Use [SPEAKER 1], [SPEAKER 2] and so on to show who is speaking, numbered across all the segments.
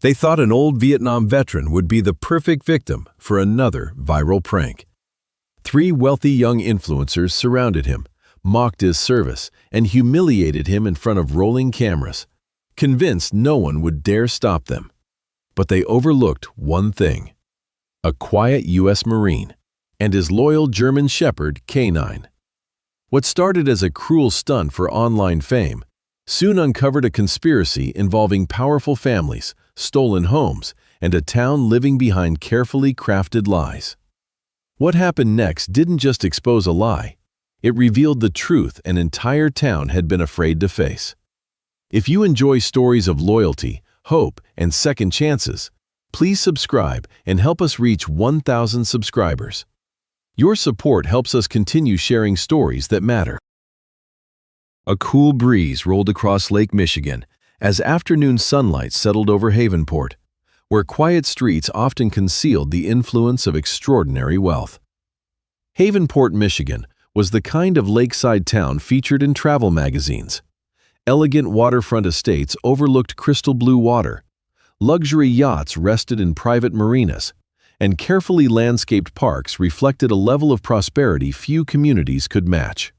[SPEAKER 1] They thought an old Vietnam veteran would be the perfect victim for another viral prank. 3 wealthy young influencers surrounded him, mocked his service, and humiliated him in front of rolling cameras, convinced no one would dare stop them. But they overlooked one thing: a quiet U.S. Marine and his loyal German Shepherd K9. What started as a cruel stunt for online fame soon uncovered a conspiracy involving powerful families, stolen homes, and a town living behind carefully crafted lies. What happened next didn't just expose a lie, it revealed the truth an entire town had been afraid to face. If you enjoy stories of loyalty, hope, and second chances, please subscribe and help us reach 1,000 subscribers. Your support helps us continue sharing stories that matter. A cool breeze rolled across Lake Michigan as afternoon sunlight settled over Havenport, where quiet streets often concealed the influence of extraordinary wealth. Havenport, Michigan, was the kind of lakeside town featured in travel magazines. Elegant waterfront estates overlooked crystal blue water, luxury yachts rested in private marinas, and carefully landscaped parks reflected a level of prosperity few communities could match.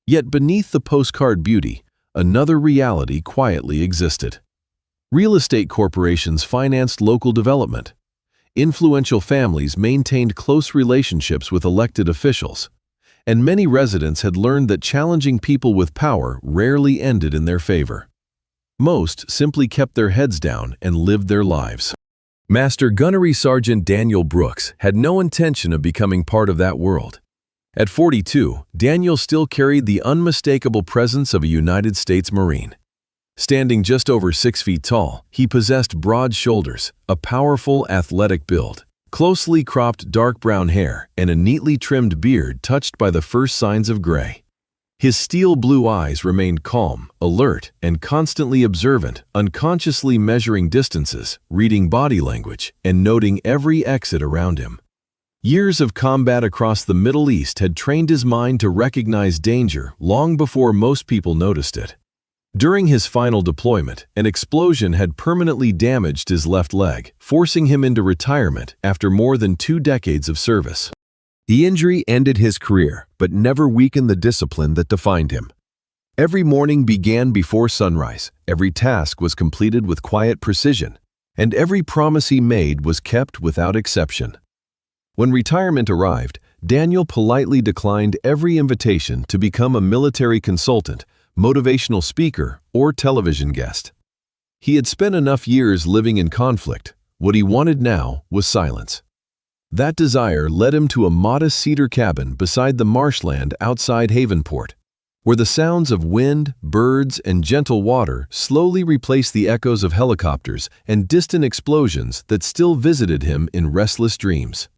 [SPEAKER 1] Yet beneath the postcard beauty, another reality quietly existed. Real estate corporations financed local development. Influential families maintained close relationships with elected officials, and many residents had learned that challenging people with power rarely ended in their favor. Most simply kept their heads down and lived their lives. Master Gunnery Sergeant Daniel Brooks had no intention of becoming part of that world. At 42, Daniel still carried the unmistakable presence of a United States Marine. Standing just over 6 feet tall, he possessed broad shoulders, a powerful, athletic build, closely cropped dark brown hair, and a neatly trimmed beard touched by the first signs of gray. His steel blue eyes remained calm, alert, and constantly observant, unconsciously measuring distances, reading body language, and noting every exit around him. Years of combat across the Middle East had trained his mind to recognize danger long before most people noticed it. During his final deployment, an explosion had permanently damaged his left leg, forcing him into retirement after more than 2 decades of service. The injury ended his career, but never weakened the discipline that defined him. Every morning began before sunrise, every task was completed with quiet precision, and every promise he made was kept without exception. When retirement arrived, Daniel politely declined every invitation to become a military consultant, motivational speaker, or television guest. He had spent enough years living in conflict. What he wanted now was silence. That desire led him to a modest cedar cabin beside the marshland outside Havenport, where the sounds of wind, birds, and gentle water slowly replaced the echoes of helicopters and distant explosions that still visited him in restless dreams.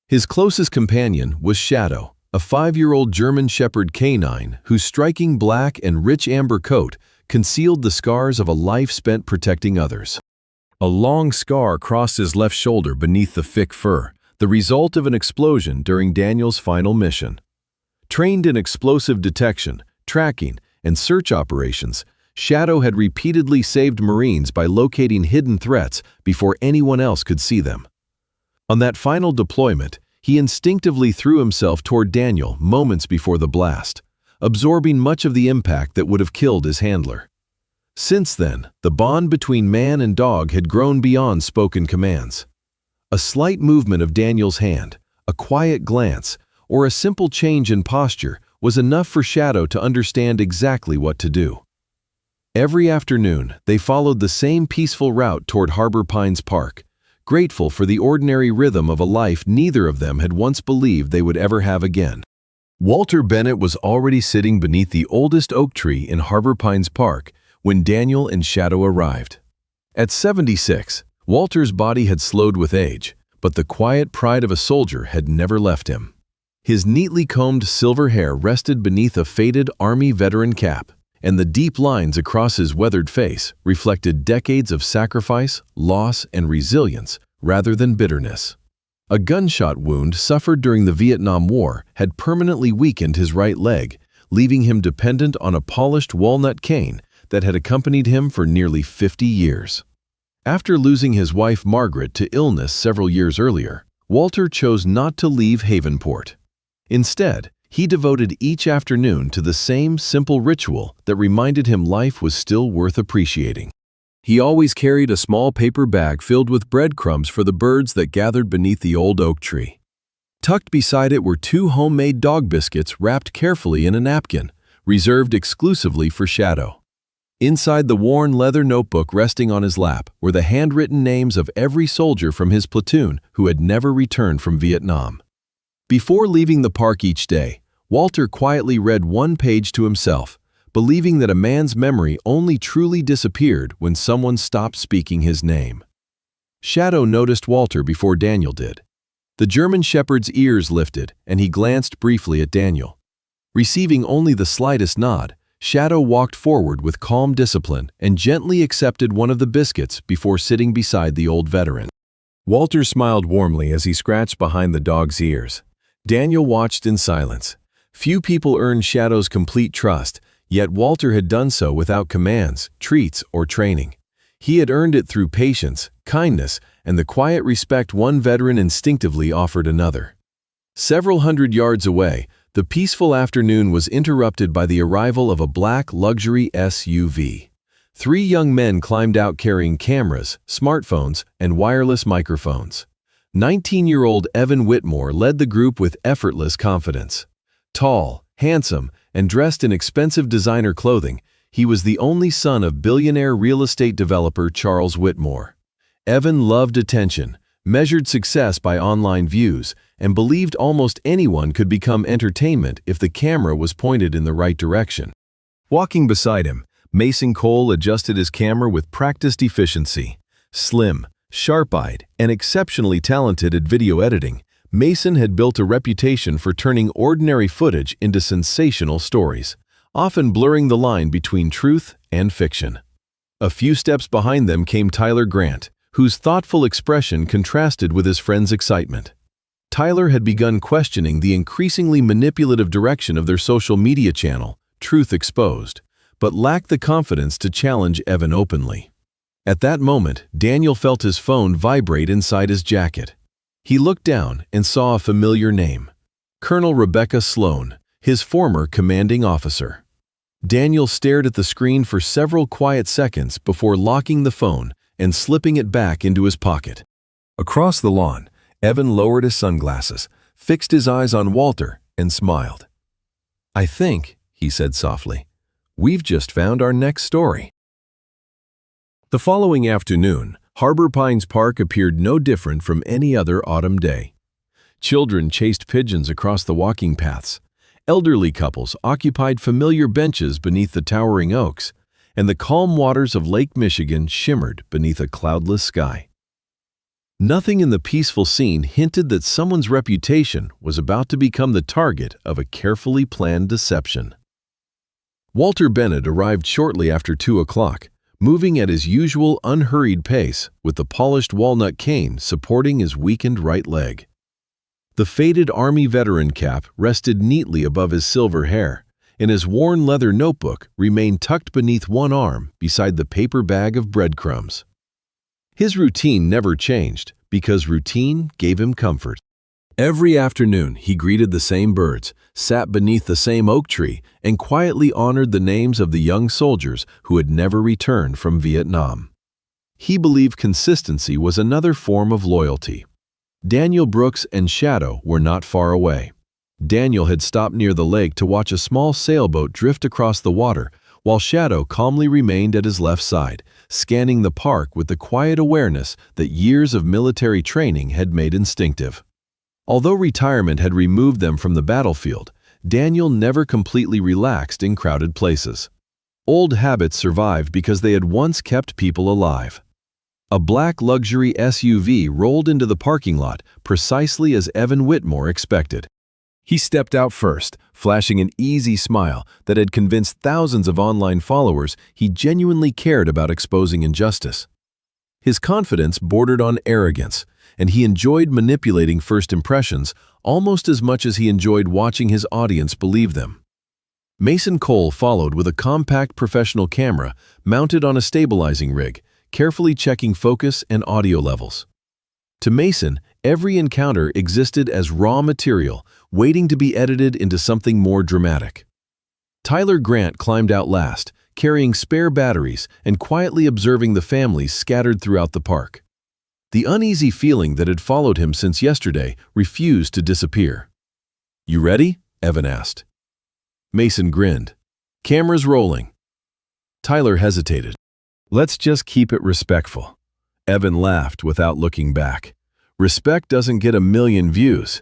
[SPEAKER 1] His closest companion was Shadow, a 5-year-old German Shepherd canine whose striking black and rich amber coat concealed the scars of a life spent protecting others. A long scar crossed his left shoulder beneath the thick fur, the result of an explosion during Daniel's final mission. Trained in explosive detection, tracking, and search operations, Shadow had repeatedly saved Marines by locating hidden threats before anyone else could see them. On that final deployment, he instinctively threw himself toward Daniel moments before the blast, absorbing much of the impact that would have killed his handler. Since then, the bond between man and dog had grown beyond spoken commands. A slight movement of Daniel's hand, a quiet glance, or a simple change in posture was enough for Shadow to understand exactly what to do. Every afternoon, they followed the same peaceful route toward Harbor Pines Park, grateful for the ordinary rhythm of a life neither of them had once believed they would ever have again. Walter Bennett was already sitting beneath the oldest oak tree in Harbor Pines Park when Daniel and Shadow arrived. At 76, Walter's body had slowed with age, but the quiet pride of a soldier had never left him. His neatly combed silver hair rested beneath a faded Army veteran cap, and the deep lines across his weathered face reflected decades of sacrifice, loss, and resilience rather than bitterness. A gunshot wound suffered during the Vietnam War had permanently weakened his right leg, leaving him dependent on a polished walnut cane that had accompanied him for nearly 50 years. After losing his wife Margaret to illness several years earlier, Walter chose not to leave Havenport. Instead, he devoted each afternoon to the same simple ritual that reminded him life was still worth appreciating. He always carried a small paper bag filled with breadcrumbs for the birds that gathered beneath the old oak tree. Tucked beside it were 2 homemade dog biscuits wrapped carefully in a napkin, reserved exclusively for Shadow. Inside the worn leather notebook resting on his lap were the handwritten names of every soldier from his platoon who had never returned from Vietnam. Before leaving the park each day, Walter quietly read 1 page to himself, believing that a man's memory only truly disappeared when someone stopped speaking his name. Shadow noticed Walter before Daniel did. The German shepherd's ears lifted, and he glanced briefly at Daniel. Receiving only the slightest nod, Shadow walked forward with calm discipline and gently accepted one of the biscuits before sitting beside the old veteran. Walter smiled warmly as he scratched behind the dog's ears. Daniel watched in silence. Few people earned Shadow's complete trust, yet Walter had done so without commands, treats, or training. He had earned it through patience, kindness, and the quiet respect one veteran instinctively offered another. Several hundred yards away, the peaceful afternoon was interrupted by the arrival of a black luxury SUV. 3 young men climbed out carrying cameras, smartphones, and wireless microphones. 19-year-old Evan Whitmore led the group with effortless confidence. Tall, handsome, and dressed in expensive designer clothing, he was the only son of billionaire real estate developer Charles Whitmore. Evan loved attention, measured success by online views, and believed almost anyone could become entertainment if the camera was pointed in the right direction. Walking beside him, Mason Cole adjusted his camera with practiced efficiency. Slim, sharp-eyed, and exceptionally talented at video editing, Mason had built a reputation for turning ordinary footage into sensational stories, often blurring the line between truth and fiction. A few steps behind them came Tyler Grant, whose thoughtful expression contrasted with his friend's excitement. Tyler had begun questioning the increasingly manipulative direction of their social media channel, Truth Exposed, but lacked the confidence to challenge Evan openly. At that moment, Daniel felt his phone vibrate inside his jacket. He looked down and saw a familiar name: Colonel Rebecca Sloan, his former commanding officer. Daniel stared at the screen for several quiet seconds before locking the phone and slipping it back into his pocket. Across the lawn, Evan lowered his sunglasses, fixed his eyes on Walter, and smiled. "I think," he said softly, "we've just found our next story." The following afternoon, Harbor Pines Park appeared no different from any other autumn day. Children chased pigeons across the walking paths. Elderly couples occupied familiar benches beneath the towering oaks, and the calm waters of Lake Michigan shimmered beneath a cloudless sky. Nothing in the peaceful scene hinted that someone's reputation was about to become the target of a carefully planned deception. Walter Bennett arrived shortly after 2 o'clock, moving at his usual unhurried pace with the polished walnut cane supporting his weakened right leg. The faded Army veteran cap rested neatly above his silver hair, and his worn leather notebook remained tucked beneath one arm beside the paper bag of breadcrumbs. His routine never changed because routine gave him comfort. Every afternoon he greeted the same birds, sat beneath the same oak tree, and quietly honored the names of the young soldiers who had never returned from Vietnam. He believed consistency was another form of loyalty. Daniel Brooks and Shadow were not far away. Daniel had stopped near the lake to watch a small sailboat drift across the water, while Shadow calmly remained at his left side, scanning the park with the quiet awareness that years of military training had made instinctive. Although retirement had removed them from the battlefield, Daniel never completely relaxed in crowded places. Old habits survived because they had once kept people alive. A black luxury SUV rolled into the parking lot precisely as Evan Whitmore expected. He stepped out first, flashing an easy smile that had convinced thousands of online followers he genuinely cared about exposing injustice. His confidence bordered on arrogance, and he enjoyed manipulating first impressions almost as much as he enjoyed watching his audience believe them. Mason Cole followed with a compact professional camera mounted on a stabilizing rig, carefully checking focus and audio levels. To Mason, every encounter existed as raw material, waiting to be edited into something more dramatic. Tyler Grant climbed out last, carrying spare batteries and quietly observing the families scattered throughout the park. The uneasy feeling that had followed him since yesterday refused to disappear. "You ready?" Evan asked. Mason grinned. "Cameras rolling." Tyler hesitated. "Let's just keep it respectful." Evan laughed without looking back. Respect doesn't get a million views.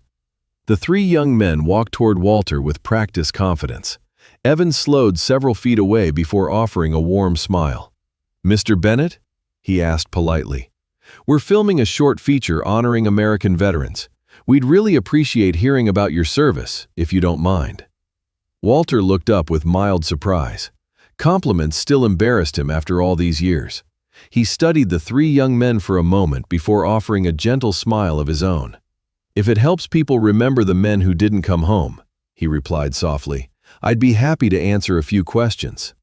[SPEAKER 1] The three young men walked toward Walter with practiced confidence. Evan slowed several feet away before offering a warm smile. "Mr. Bennett?" he asked politely. "We're filming a short feature honoring American veterans. We'd really appreciate hearing about your service, if you don't mind." Walter looked up with mild surprise. Compliments still embarrassed him after all these years. He studied the three young men for a moment before offering a gentle smile of his own. "If it helps people remember the men who didn't come home," he replied softly, "I'd be happy to answer a few questions."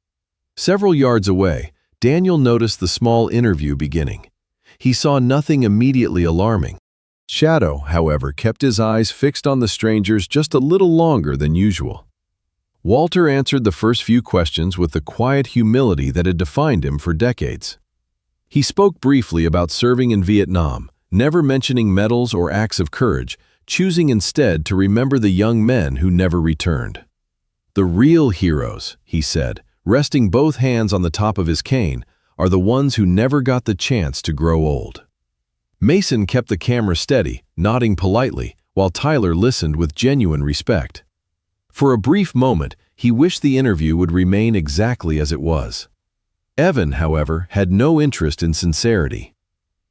[SPEAKER 1] Several yards away, Daniel noticed the small interview beginning. He saw nothing immediately alarming. Shadow, however, kept his eyes fixed on the strangers just a little longer than usual. Walter answered the first few questions with the quiet humility that had defined him for decades. He spoke briefly about serving in Vietnam, never mentioning medals or acts of courage, choosing instead to remember the young men who never returned. "The real heroes," he said, resting both hands on the top of his cane, "are the ones who never got the chance to grow old." Mason kept the camera steady, nodding politely, while Tyler listened with genuine respect. For a brief moment, he wished the interview would remain exactly as it was. Evan, however, had no interest in sincerity.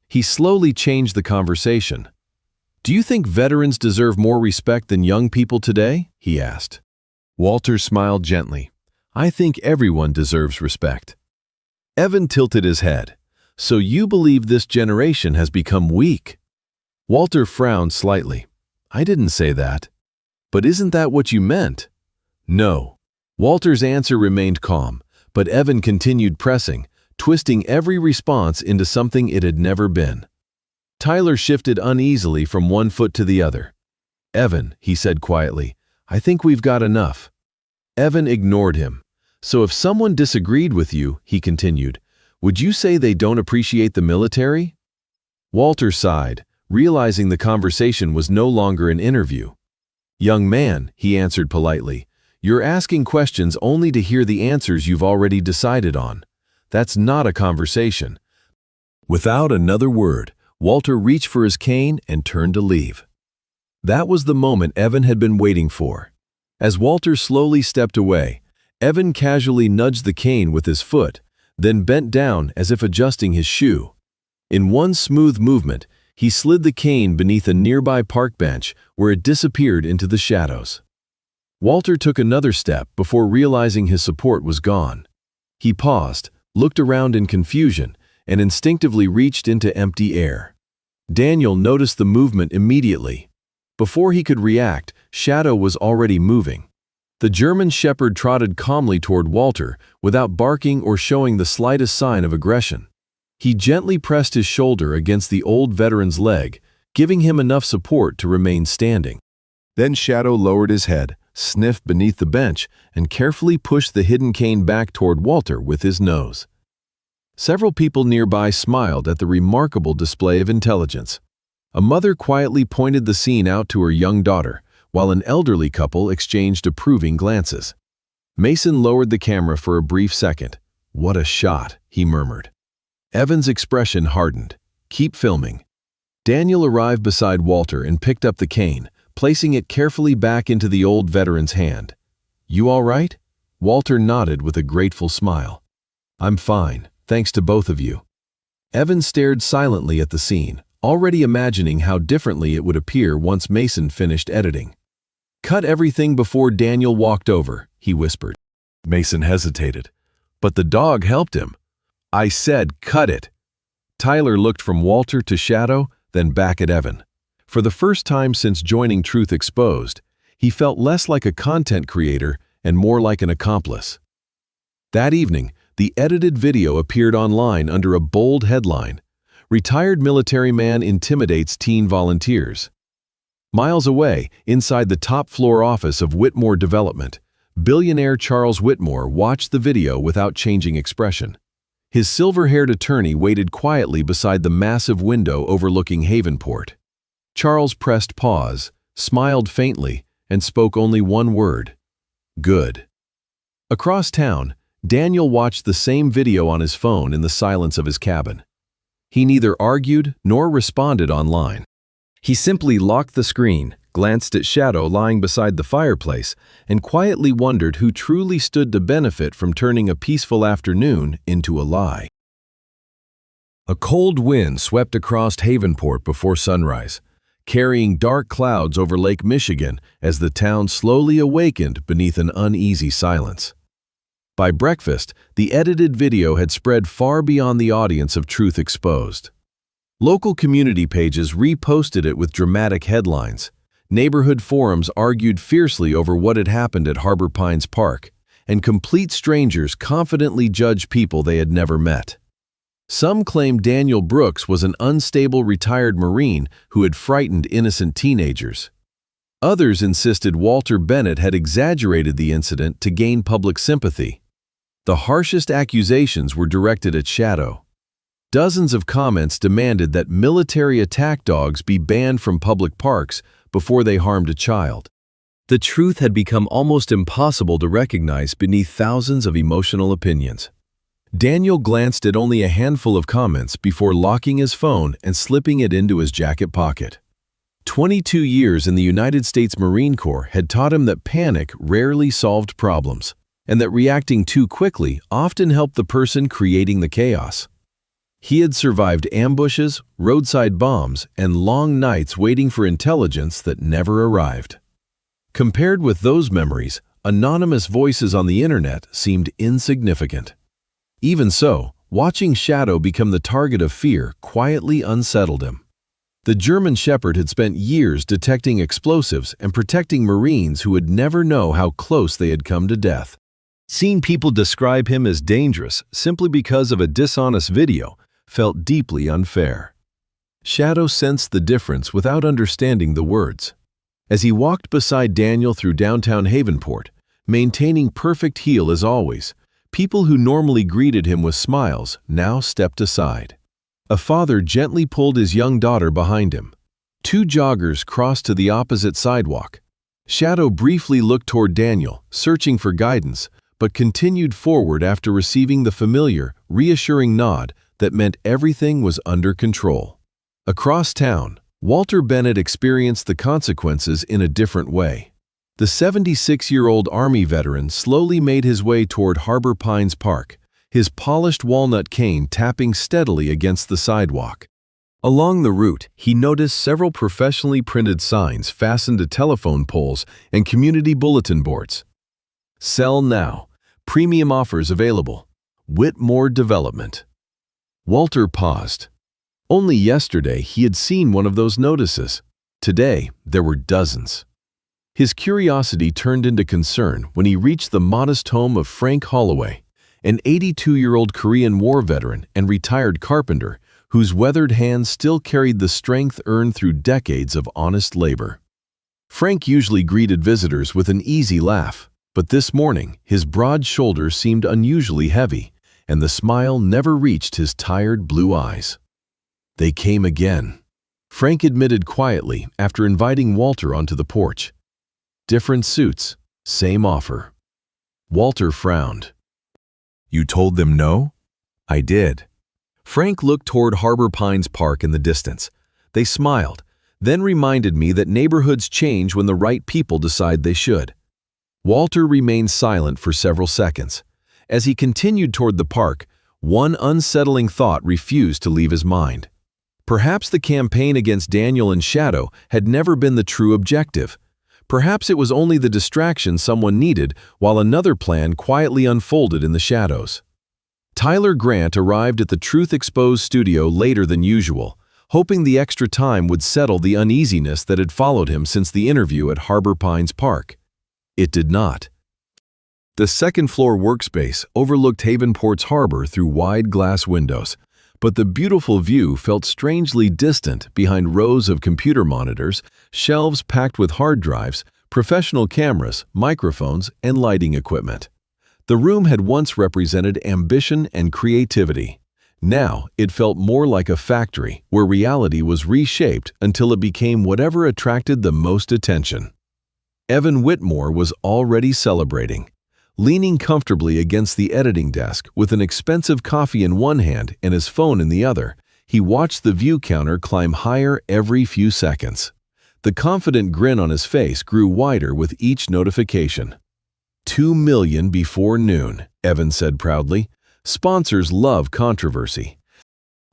[SPEAKER 1] He slowly changed the conversation. "Do you think veterans deserve more respect than young people today?" he asked. Walter smiled gently. "I think everyone deserves respect." Evan tilted his head. "So you believe this generation has become weak?" Walter frowned slightly. "I didn't say that." "But isn't that what you meant?" "No." Walter's answer remained calm, but Evan continued pressing, twisting every response into something it had never been. Tyler shifted uneasily from one foot to the other. "Evan," he said quietly, "I think we've got enough." Evan ignored him. "So if someone disagreed with you," he continued, "would you say they don't appreciate the military?" Walter sighed, realizing the conversation was no longer an interview. "Young man," he answered politely, "you're asking questions only to hear the answers you've already decided on. That's not a conversation." Without another word, Walter reached for his cane and turned to leave. That was the moment Evan had been waiting for. As Walter slowly stepped away, Evan casually nudged the cane with his foot, then bent down as if adjusting his shoe. In one smooth movement, he slid the cane beneath a nearby park bench where it disappeared into the shadows. Walter took another step before realizing his support was gone. He paused, looked around in confusion, and instinctively reached into empty air. Daniel noticed the movement immediately. Before he could react, Shadow was already moving. The German shepherd trotted calmly toward Walter without barking or showing the slightest sign of aggression. He gently pressed his shoulder against the old veteran's leg, giving him enough support to remain standing. Then Shadow lowered his head, sniffed beneath the bench, and carefully pushed the hidden cane back toward Walter with his nose. Several people nearby smiled at the remarkable display of intelligence. A mother quietly pointed the scene out to her young daughter, while an elderly couple exchanged approving glances. Mason lowered the camera for a brief second. "What a shot," he murmured. Evan's expression hardened. "Keep filming." Daniel arrived beside Walter and picked up the cane, placing it carefully back into the old veteran's hand. "You all right?" Walter nodded with a grateful smile. "I'm fine, thanks to both of you." Evan stared silently at the scene, already imagining how differently it would appear once Mason finished editing. "Cut everything before Daniel walked over," he whispered. Mason hesitated. "But the dog helped him." "I said cut it." Tyler looked from Walter to Shadow, then back at Evan. For the first time since joining Truth Exposed, he felt less like a content creator and more like an accomplice. That evening, the edited video appeared online under a bold headline: "Retired military man intimidates teen volunteers." Miles away, inside the top-floor office of Whitmore Development, billionaire Charles Whitmore watched the video without changing expression. His silver-haired attorney waited quietly beside the massive window overlooking Havenport. Charles pressed pause, smiled faintly, and spoke only one word: "Good." Across town, Daniel watched the same video on his phone in the silence of his cabin. He neither argued nor responded online. He simply locked the screen, glanced at Shadow lying beside the fireplace, and quietly wondered who truly stood to benefit from turning a peaceful afternoon into a lie. A cold wind swept across Havenport before sunrise, carrying dark clouds over Lake Michigan as the town slowly awakened beneath an uneasy silence. By breakfast, the edited video had spread far beyond the audience of Truth Exposed. Local community pages reposted it with dramatic headlines. Neighborhood forums argued fiercely over what had happened at Harbor Pines Park, and complete strangers confidently judged people they had never met. Some claimed Daniel Brooks was an unstable retired Marine who had frightened innocent teenagers. Others insisted Walter Bennett had exaggerated the incident to gain public sympathy. The harshest accusations were directed at Shadow. Dozens of comments demanded that military attack dogs be banned from public parks before they harmed a child. The truth had become almost impossible to recognize beneath thousands of emotional opinions. Daniel glanced at only a handful of comments before locking his phone and slipping it into his jacket pocket. 22 years in the United States Marine Corps had taught him that panic rarely solved problems, and that reacting too quickly often helped the person creating the chaos. He had survived ambushes, roadside bombs, and long nights waiting for intelligence that never arrived. Compared with those memories, anonymous voices on the internet seemed insignificant. Even so, watching Shadow become the target of fear quietly unsettled him. The German Shepherd had spent years detecting explosives and protecting Marines who would never know how close they had come to death. Seeing people describe him as dangerous simply because of a dishonest video felt deeply unfair. Shadow sensed the difference without understanding the words. As he walked beside Daniel through downtown Havenport, maintaining perfect heel as always, people who normally greeted him with smiles now stepped aside. A father gently pulled his young daughter behind him. Two joggers crossed to the opposite sidewalk. Shadow briefly looked toward Daniel, searching for guidance, but continued forward after receiving the familiar, reassuring nod that meant everything was under control. Across town, Walter Bennett experienced the consequences in a different way. The 76-year-old Army veteran slowly made his way toward Harbor Pines Park, his polished walnut cane tapping steadily against the sidewalk. Along the route, he noticed several professionally printed signs fastened to telephone poles and community bulletin boards. "Sell now. Premium offers available. Whitmore Development." Walter paused. Only yesterday he had seen one of those notices. Today there were dozens. His curiosity turned into concern when he reached the modest home of Frank Holloway, an 82-year-old Korean War veteran and retired carpenter whose weathered hands still carried the strength earned through decades of honest labor. Frank usually greeted visitors with an easy laugh, but this morning his broad shoulders seemed unusually heavy, and the smile never reached his tired blue eyes. "They came again," Frank admitted quietly after inviting Walter onto the porch. "Different suits, same offer." Walter frowned. "You told them no?" "I did." Frank looked toward Harbor Pines Park in the distance. They smiled, then reminded me that neighborhoods change when the right people decide they should. Walter remained silent for several seconds. As he continued toward the park, one unsettling thought refused to leave his mind. Perhaps the campaign against Daniel and Shadow had never been the true objective. Perhaps it was only the distraction someone needed while another plan quietly unfolded in the shadows. Tyler Grant arrived at the Truth Exposed studio later than usual, hoping the extra time would settle the uneasiness that had followed him since the interview at Harbor Pines Park. It did not. The second-floor workspace overlooked Havenport's harbor through wide glass windows, but the beautiful view felt strangely distant behind rows of computer monitors, shelves packed with hard drives, professional cameras, microphones, and lighting equipment. The room had once represented ambition and creativity. Now, it felt more like a factory where reality was reshaped until it became whatever attracted the most attention. Evan Whitmore was already celebrating. Leaning comfortably against the editing desk with an expensive coffee in one hand and his phone in the other, he watched the view counter climb higher every few seconds. The confident grin on his face grew wider with each notification. 2 million before noon, Evan said proudly. Sponsors love controversy.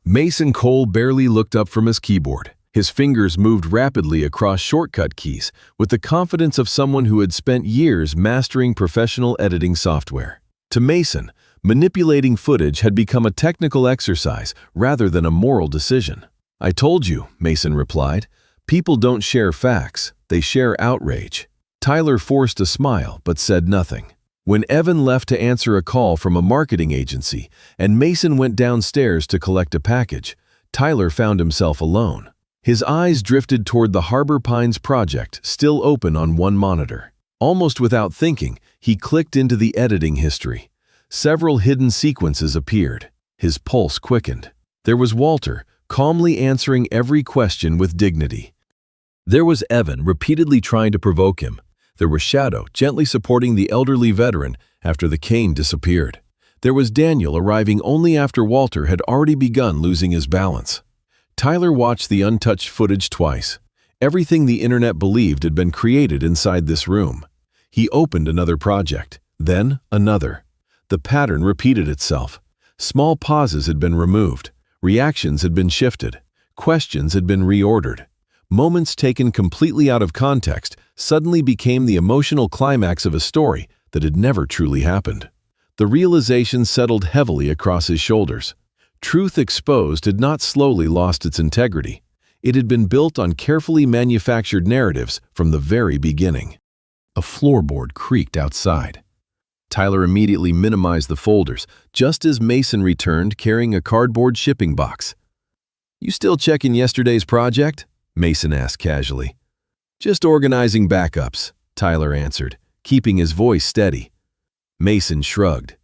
[SPEAKER 1] Mason Cole barely looked up from his keyboard. His fingers moved rapidly across shortcut keys with the confidence of someone who had spent years mastering professional editing software. To Mason, manipulating footage had become a technical exercise rather than a moral decision. "I told you," Mason replied. "People don't share facts, they share outrage." Tyler forced a smile but said nothing. When Evan left to answer a call from a marketing agency and Mason went downstairs to collect a package, Tyler found himself alone. His eyes drifted toward the Harbor Pines project, still open on one monitor. Almost without thinking, he clicked into the editing history. Several hidden sequences appeared. His pulse quickened. There was Walter, calmly answering every question with dignity. There was Evan, repeatedly trying to provoke him. There was Shadow, gently supporting the elderly veteran after the cane disappeared. There was Daniel, arriving only after Walter had already begun losing his balance. Tyler watched the untouched footage twice. Everything the internet believed had been created inside this room. He opened another project, then another. The pattern repeated itself. Small pauses had been removed. Reactions had been shifted. Questions had been reordered. Moments taken completely out of context suddenly became the emotional climax of a story that had never truly happened. The realization settled heavily across his shoulders. Truth exposed had not slowly lost its integrity. It had been built on carefully manufactured narratives from the very beginning. A floorboard creaked outside. Tyler immediately minimized the folders, just as Mason returned carrying a cardboard shipping box. "You still checking yesterday's project?" Mason asked casually. "Just organizing backups," Tyler answered, keeping his voice steady. Mason shrugged.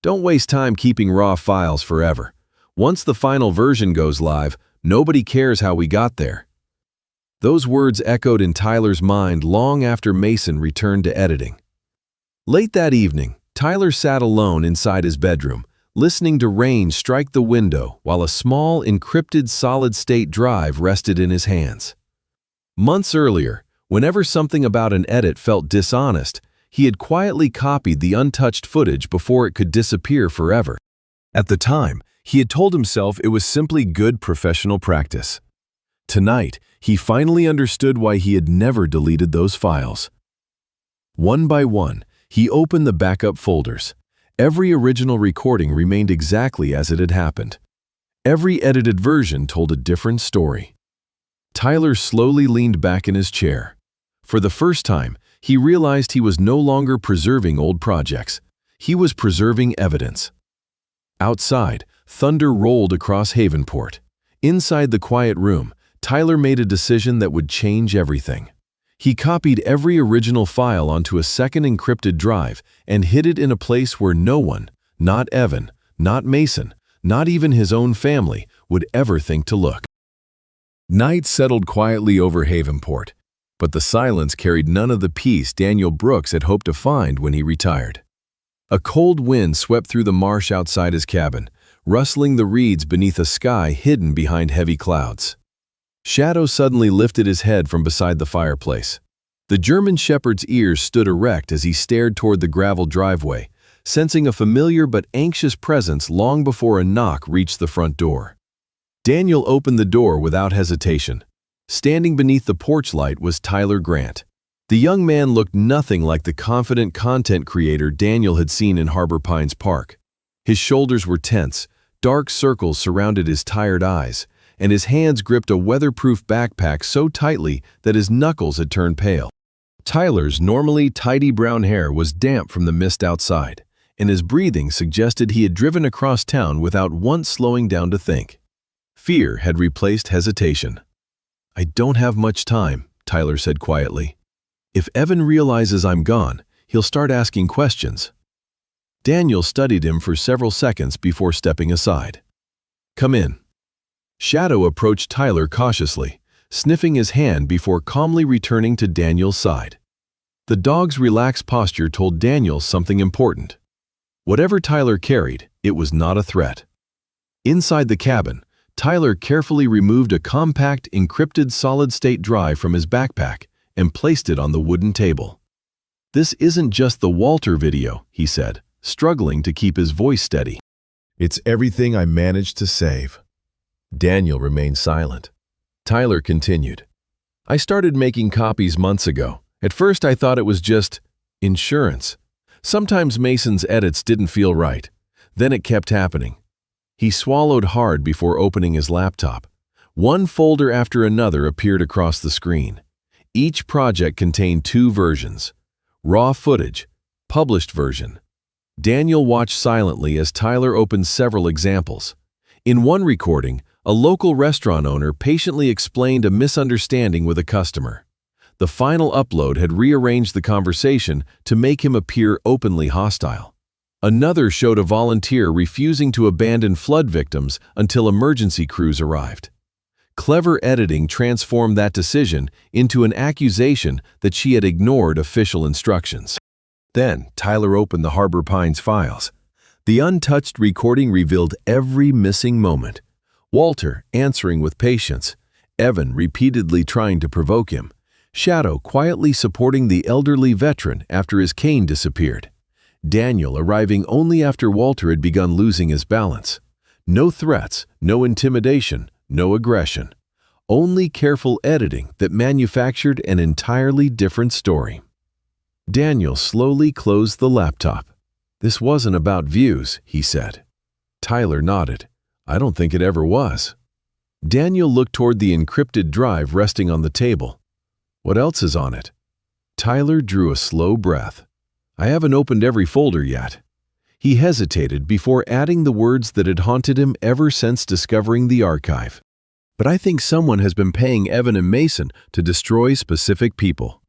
[SPEAKER 1] "Don't waste time keeping raw files forever. Once the final version goes live, nobody cares how we got there." Those words echoed in Tyler's mind long after Mason returned to editing. Late that evening, Tyler sat alone inside his bedroom, listening to rain strike the window while a small, encrypted solid-state drive rested in his hands. Months earlier, whenever something about an edit felt dishonest, he had quietly copied the untouched footage before it could disappear forever. At the time, he had told himself it was simply good professional practice. Tonight, he finally understood why he had never deleted those files. One by one, he opened the backup folders. Every original recording remained exactly as it had happened. Every edited version told a different story. Tyler slowly leaned back in his chair. For the first time, he realized he was no longer preserving old projects. He was preserving evidence. Outside, thunder rolled across Havenport. Inside the quiet room, Tyler made a decision that would change everything. He copied every original file onto a second encrypted drive and hid it in a place where no one, not Evan, not Mason, not even his own family, would ever think to look. Night settled quietly over Havenport, but the silence carried none of the peace Daniel Brooks had hoped to find when he retired. A cold wind swept through the marsh outside his cabin, rustling the reeds beneath a sky hidden behind heavy clouds. Shadow suddenly lifted his head from beside the fireplace. The German shepherd's ears stood erect as he stared toward the gravel driveway, sensing a familiar but anxious presence long before a knock reached the front door. Daniel opened the door without hesitation. Standing beneath the porch light was Tyler Grant. The young man looked nothing like the confident content creator Daniel had seen in Harbor Pines Park. His shoulders were tense, dark circles surrounded his tired eyes, and his hands gripped a weatherproof backpack so tightly that his knuckles had turned pale. Tyler's normally tidy brown hair was damp from the mist outside, and his breathing suggested he had driven across town without once slowing down to think. Fear had replaced hesitation. "I don't have much time," Tyler said quietly. "If Evan realizes I'm gone, he'll start asking questions." Daniel studied him for several seconds before stepping aside. "Come in." Shadow approached Tyler cautiously, sniffing his hand before calmly returning to Daniel's side. The dog's relaxed posture told Daniel something important. Whatever Tyler carried, it was not a threat. Inside the cabin, Tyler carefully removed a compact, encrypted solid-state drive from his backpack and placed it on the wooden table. "This isn't just the Walter video," he said, struggling to keep his voice steady. "It's everything I managed to save." Daniel remained silent. Tyler continued. "I started making copies months ago. At first I thought it was just insurance. Sometimes Mason's edits didn't feel right. Then it kept happening." He swallowed hard before opening his laptop. One folder after another appeared across the screen. Each project contained 2 versions: raw footage, published version. Daniel watched silently as Tyler opened several examples. In one recording, a local restaurant owner patiently explained a misunderstanding with a customer. The final upload had rearranged the conversation to make him appear openly hostile. Another showed a volunteer refusing to abandon flood victims until emergency crews arrived. Clever editing transformed that decision into an accusation that she had ignored official instructions. Then, Tyler opened the Harbor Pines files. The untouched recording revealed every missing moment. Walter answering with patience, Evan repeatedly trying to provoke him, Shadow quietly supporting the elderly veteran after his cane disappeared, Daniel arriving only after Walter had begun losing his balance. No threats, no intimidation, no aggression. Only careful editing that manufactured an entirely different story. Daniel slowly closed the laptop. "This wasn't about views," he said. Tyler nodded. "I don't think it ever was." Daniel looked toward the encrypted drive resting on the table. "What else is on it?" Tyler drew a slow breath. "I haven't opened every folder yet." He hesitated before adding the words that had haunted him ever since discovering the archive. "But I think someone has been paying Evan and Mason to destroy specific people."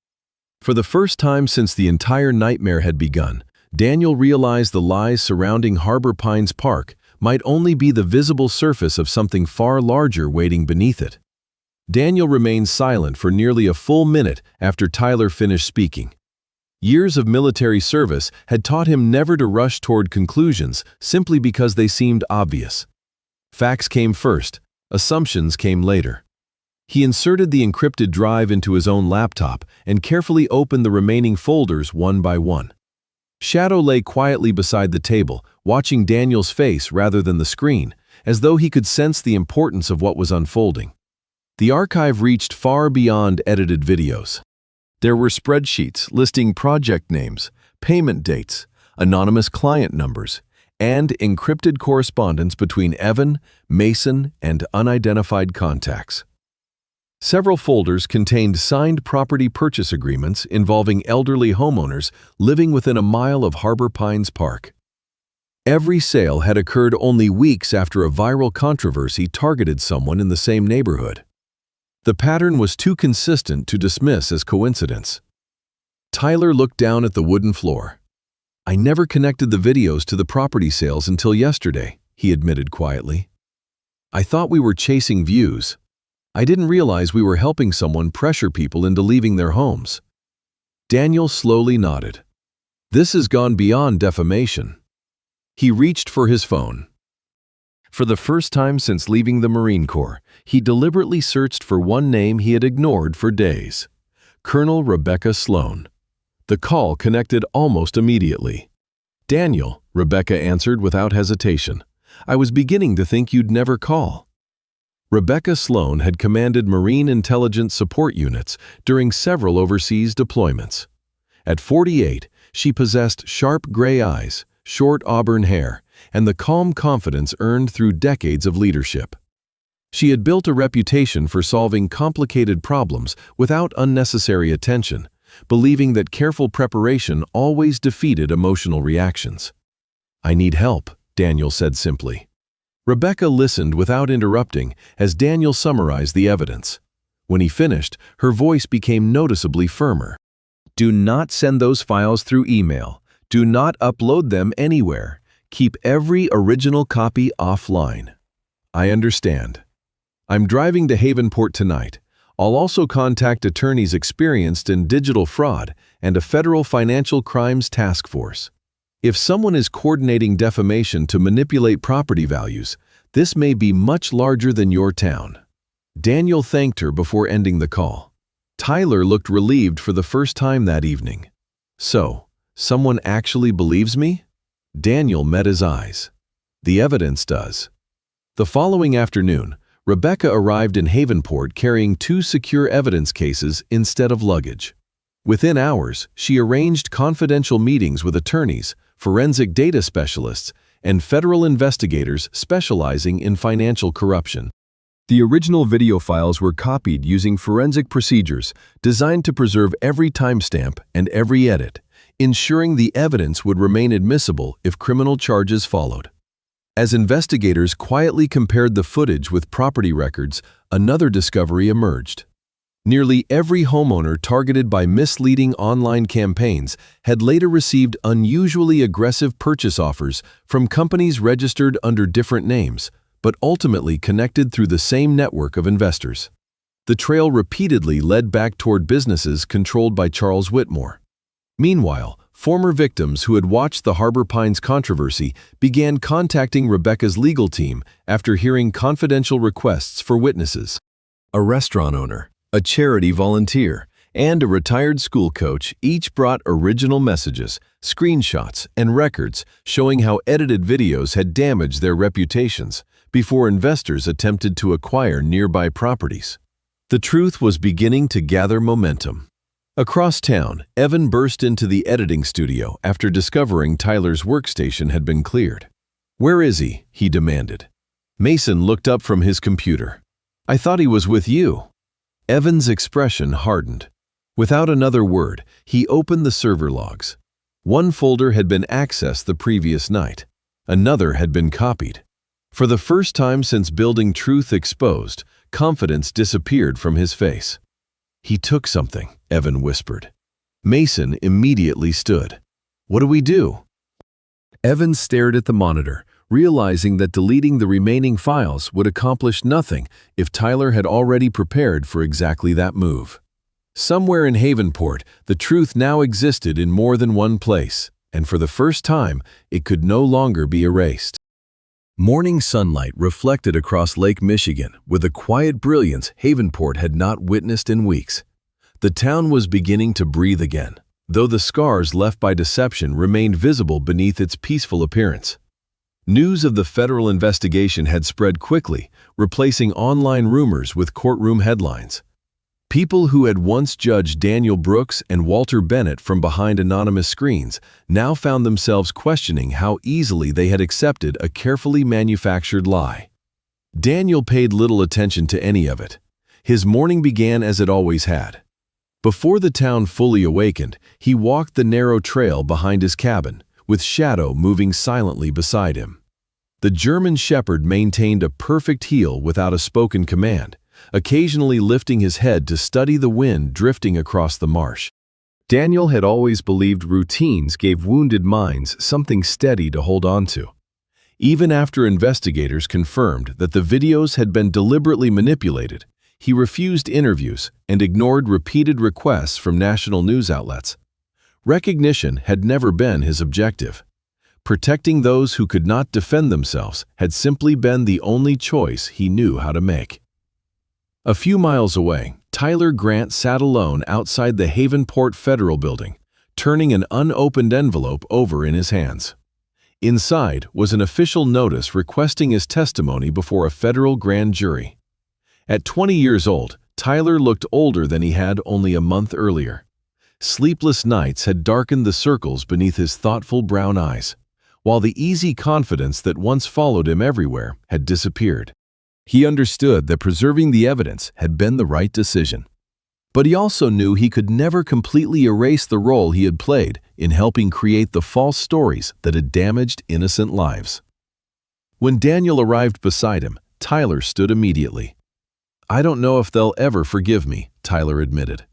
[SPEAKER 1] For the first time since the entire nightmare had begun, Daniel realized the lies surrounding Harbor Pines Park might only be the visible surface of something far larger waiting beneath it. Daniel remained silent for nearly a full minute after Tyler finished speaking. Years of military service had taught him never to rush toward conclusions simply because they seemed obvious. Facts came first, assumptions came later. He inserted the encrypted drive into his own laptop and carefully opened the remaining folders one by one. Shadow lay quietly beside the table, watching Daniel's face rather than the screen, as though he could sense the importance of what was unfolding. The archive reached far beyond edited videos. There were spreadsheets listing project names, payment dates, anonymous client numbers, and encrypted correspondence between Evan, Mason, and unidentified contacts. Several folders contained signed property purchase agreements involving elderly homeowners living within a mile of Harbor Pines Park. Every sale had occurred only weeks after a viral controversy targeted someone in the same neighborhood. The pattern was too consistent to dismiss as coincidence. Tyler looked down at the wooden floor. "I never connected the videos to the property sales until yesterday," he admitted quietly. "I thought we were chasing views. I didn't realize we were helping someone pressure people into leaving their homes." Daniel slowly nodded. "This has gone beyond defamation." He reached for his phone. For the first time since leaving the Marine Corps, he deliberately searched for one name he had ignored for days: Colonel Rebecca Sloan. The call connected almost immediately. "Daniel," Rebecca answered without hesitation. "I was beginning to think you'd never call." Rebecca Sloan had commanded Marine intelligence support units during several overseas deployments. At 48, she possessed sharp gray eyes, short auburn hair, and the calm confidence earned through decades of leadership. She had built a reputation for solving complicated problems without unnecessary attention, believing that careful preparation always defeated emotional reactions. "I need help," Daniel said simply. Rebecca listened without interrupting as Daniel summarized the evidence. When he finished, her voice became noticeably firmer. "Do not send those files through email. Do not upload them anywhere. Keep every original copy offline." "I understand. I'm driving to Havenport tonight. I'll also contact attorneys experienced in digital fraud and a federal financial crimes task force. If someone is coordinating defamation to manipulate property values, this may be much larger than your town." Daniel thanked her before ending the call. Tyler looked relieved for the first time that evening. "So, someone actually believes me?" Daniel met his eyes. "The evidence does." The following afternoon, Rebecca arrived in Havenport carrying 2 secure evidence cases instead of luggage. Within hours, she arranged confidential meetings with attorneys, forensic data specialists, and federal investigators specializing in financial corruption. The original video files were copied using forensic procedures designed to preserve every timestamp and every edit, ensuring the evidence would remain admissible if criminal charges followed. As investigators quietly compared the footage with property records, another discovery emerged. Nearly every homeowner targeted by misleading online campaigns had later received unusually aggressive purchase offers from companies registered under different names, but ultimately connected through the same network of investors. The trail repeatedly led back toward businesses controlled by Charles Whitmore. Meanwhile, former victims who had watched the Harbor Pines controversy began contacting Rebecca's legal team after hearing confidential requests for witnesses. A restaurant owner, a charity volunteer, and a retired school coach each brought original messages, screenshots, and records showing how edited videos had damaged their reputations before investors attempted to acquire nearby properties. The truth was beginning to gather momentum. Across town, Evan burst into the editing studio after discovering Tyler's workstation had been cleared. "Where is he?" he demanded. Mason looked up from his computer. "I thought he was with you." Evan's expression hardened. Without another word, he opened the server logs. One folder had been accessed the previous night. Another had been copied. For the first time since building Truth Exposed, confidence disappeared from his face. "He took something," Evan whispered. Mason immediately stood. "What do we do?" Evan stared at the monitor, realizing that deleting the remaining files would accomplish nothing if Tyler had already prepared for exactly that move. Somewhere in Havenport, the truth now existed in more than one place, and for the first time, it could no longer be erased. Morning sunlight reflected across Lake Michigan with a quiet brilliance Havenport had not witnessed in weeks. The town was beginning to breathe again, though the scars left by deception remained visible beneath its peaceful appearance. News of the federal investigation had spread quickly, replacing online rumors with courtroom headlines. People who had once judged Daniel Brooks and Walter Bennett from behind anonymous screens now found themselves questioning how easily they had accepted a carefully manufactured lie. Daniel paid little attention to any of it. His morning began as it always had. Before the town fully awakened, he walked the narrow trail behind his cabin, with Shadow moving silently beside him. The German shepherd maintained a perfect heel without a spoken command, occasionally lifting his head to study the wind drifting across the marsh. Daniel had always believed routines gave wounded minds something steady to hold on to. Even after investigators confirmed that the videos had been deliberately manipulated, he refused interviews and ignored repeated requests from national news outlets. Recognition had never been his objective. Protecting those who could not defend themselves had simply been the only choice he knew how to make. A few miles away, Tyler Grant sat alone outside the Havenport Federal Building, turning an unopened envelope over in his hands. Inside was an official notice requesting his testimony before a federal grand jury. At 20 years old, Tyler looked older than he had only a month earlier. Sleepless nights had darkened the circles beneath his thoughtful brown eyes, while the easy confidence that once followed him everywhere had disappeared. He understood that preserving the evidence had been the right decision. But he also knew he could never completely erase the role he had played in helping create the false stories that had damaged innocent lives. When Daniel arrived beside him, Tyler stood immediately. "I don't know if they'll ever forgive me," Tyler admitted.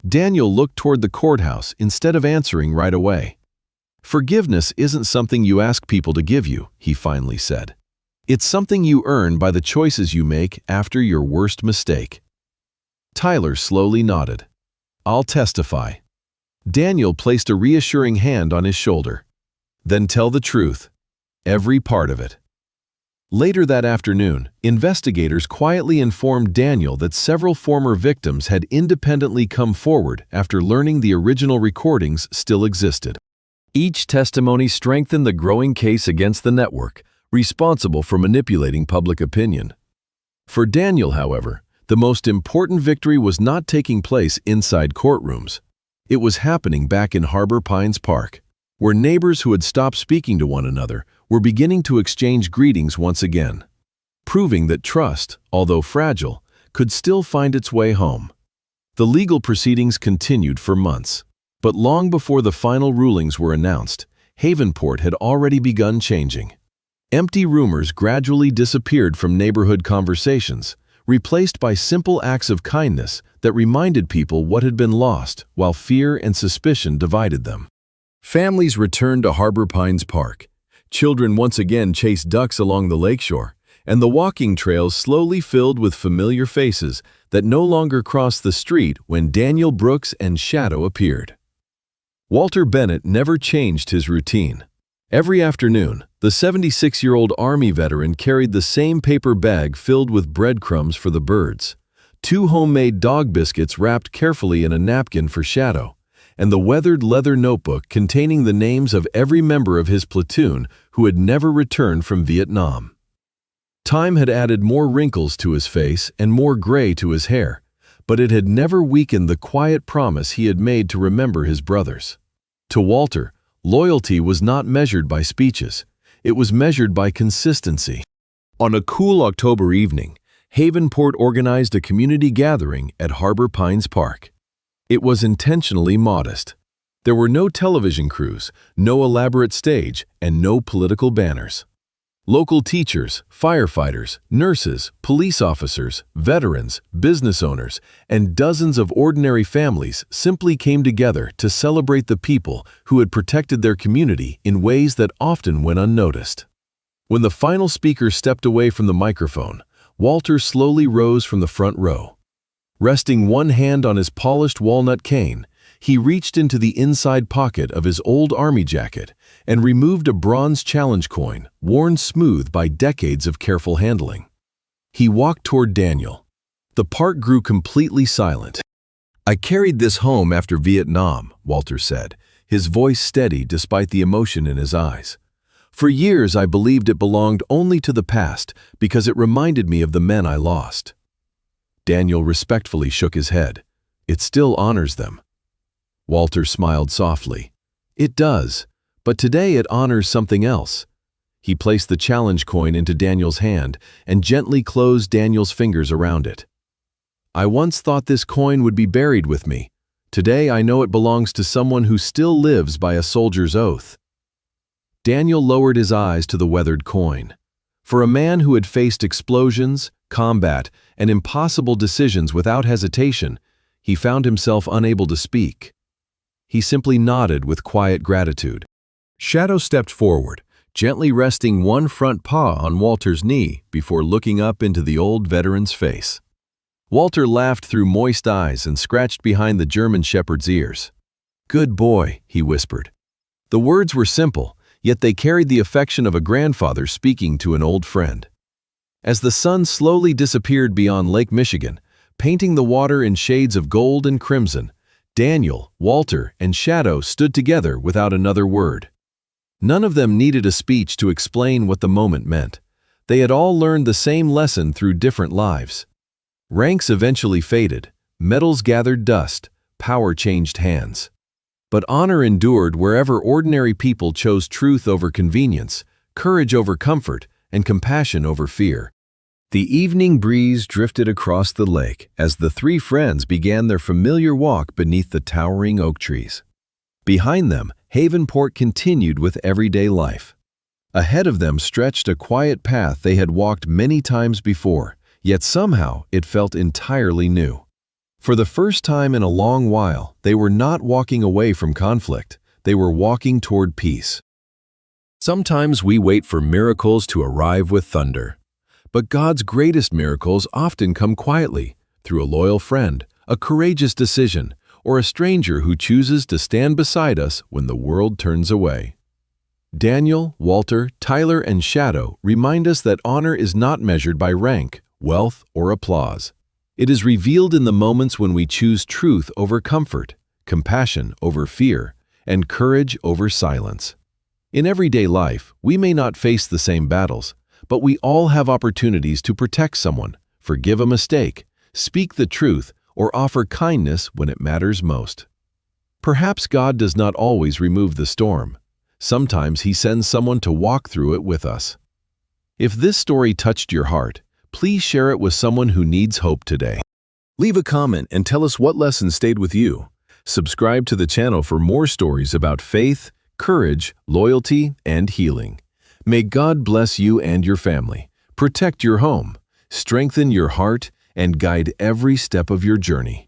[SPEAKER 1] Daniel looked toward the courthouse instead of answering right away. "Forgiveness isn't something you ask people to give you," he finally said. "It's something you earn by the choices you make after your worst mistake." Tyler slowly nodded. "I'll testify." Daniel placed a reassuring hand on his shoulder. "Then tell the truth. Every part of it." Later that afternoon, investigators quietly informed Daniel that several former victims had independently come forward after learning the original recordings still existed. Each testimony strengthened the growing case against the network, responsible for manipulating public opinion. For Daniel, however, the most important victory was not taking place inside courtrooms. It was happening back in Harbor Pines Park, where neighbors who had stopped speaking to one another were beginning to exchange greetings once again, proving that trust, although fragile, could still find its way home. The legal proceedings continued for months, but long before the final rulings were announced, Havenport had already begun changing. Empty rumors gradually disappeared from neighborhood conversations, replaced by simple acts of kindness that reminded people what had been lost while fear and suspicion divided them. Families returned to Harbor Pines Park. Children once again chased ducks along the lakeshore, and the walking trails slowly filled with familiar faces that no longer crossed the street when Daniel Brooks and Shadow appeared. Walter Bennett never changed his routine. Every afternoon, the 76-year-old Army veteran carried the same paper bag filled with breadcrumbs for the birds, 2 homemade dog biscuits wrapped carefully in a napkin for Shadow, and the weathered leather notebook containing the names of every member of his platoon who had never returned from Vietnam. Time had added more wrinkles to his face and more gray to his hair, but it had never weakened the quiet promise he had made to remember his brothers. To Walter, loyalty was not measured by speeches. It was measured by consistency. On a cool October evening, Havenport organized a community gathering at Harbor Pines Park. It was intentionally modest. There were no television crews, no elaborate stage, and no political banners. Local teachers, firefighters, nurses, police officers, veterans, business owners, and dozens of ordinary families simply came together to celebrate the people who had protected their community in ways that often went unnoticed. When the final speaker stepped away from the microphone, Walter slowly rose from the front row. Resting one hand on his polished walnut cane, he reached into the inside pocket of his old army jacket and removed a bronze challenge coin worn smooth by decades of careful handling. He walked toward Daniel. The park grew completely silent. "I carried this home after Vietnam," Walter said, his voice steady despite the emotion in his eyes. "For years I believed it belonged only to the past because it reminded me of the men I lost." Daniel respectfully shook his head. "It still honors them." Walter smiled softly. "It does, but today it honors something else." He placed the challenge coin into Daniel's hand and gently closed Daniel's fingers around it. "I once thought this coin would be buried with me. Today I know it belongs to someone who still lives by a soldier's oath." Daniel lowered his eyes to the weathered coin. For a man who had faced explosions, combat, and impossible decisions without hesitation, he found himself unable to speak. He simply nodded with quiet gratitude. Shadow stepped forward, gently resting one front paw on Walter's knee before looking up into the old veteran's face. Walter laughed through moist eyes and scratched behind the German shepherd's ears. "Good boy," he whispered. The words were simple, yet they carried the affection of a grandfather speaking to an old friend. As the sun slowly disappeared beyond Lake Michigan, painting the water in shades of gold and crimson, Daniel, Walter, and Shadow stood together without another word. None of them needed a speech to explain what the moment meant. They had all learned the same lesson through different lives. Ranks eventually faded, medals gathered dust, power changed hands. But honor endured wherever ordinary people chose truth over convenience, courage over comfort, and compassion over fear. The evening breeze drifted across the lake as the three friends began their familiar walk beneath the towering oak trees. Behind them, Havenport continued with everyday life. Ahead of them stretched a quiet path they had walked many times before, yet somehow it felt entirely new. For the first time in a long while, they were not walking away from conflict, they were walking toward peace. Sometimes we wait for miracles to arrive with thunder. But God's greatest miracles often come quietly, through a loyal friend, a courageous decision, or a stranger who chooses to stand beside us when the world turns away. Daniel, Walter, Tyler, and Shadow remind us that honor is not measured by rank, wealth, or applause. It is revealed in the moments when we choose truth over comfort, compassion over fear, and courage over silence. In everyday life, we may not face the same battles, but we all have opportunities to protect someone, forgive a mistake, speak the truth, or offer kindness when it matters most. Perhaps God does not always remove the storm. Sometimes He sends someone to walk through it with us. If this story touched your heart, please share it with someone who needs hope today. Leave a comment and tell us what lesson stayed with you. Subscribe to the channel for more stories about faith, courage, loyalty, and healing. May God bless you and your family, protect your home, strengthen your heart, and guide every step of your journey.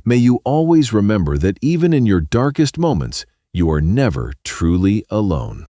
[SPEAKER 1] May you always remember that even in your darkest moments, you are never truly alone.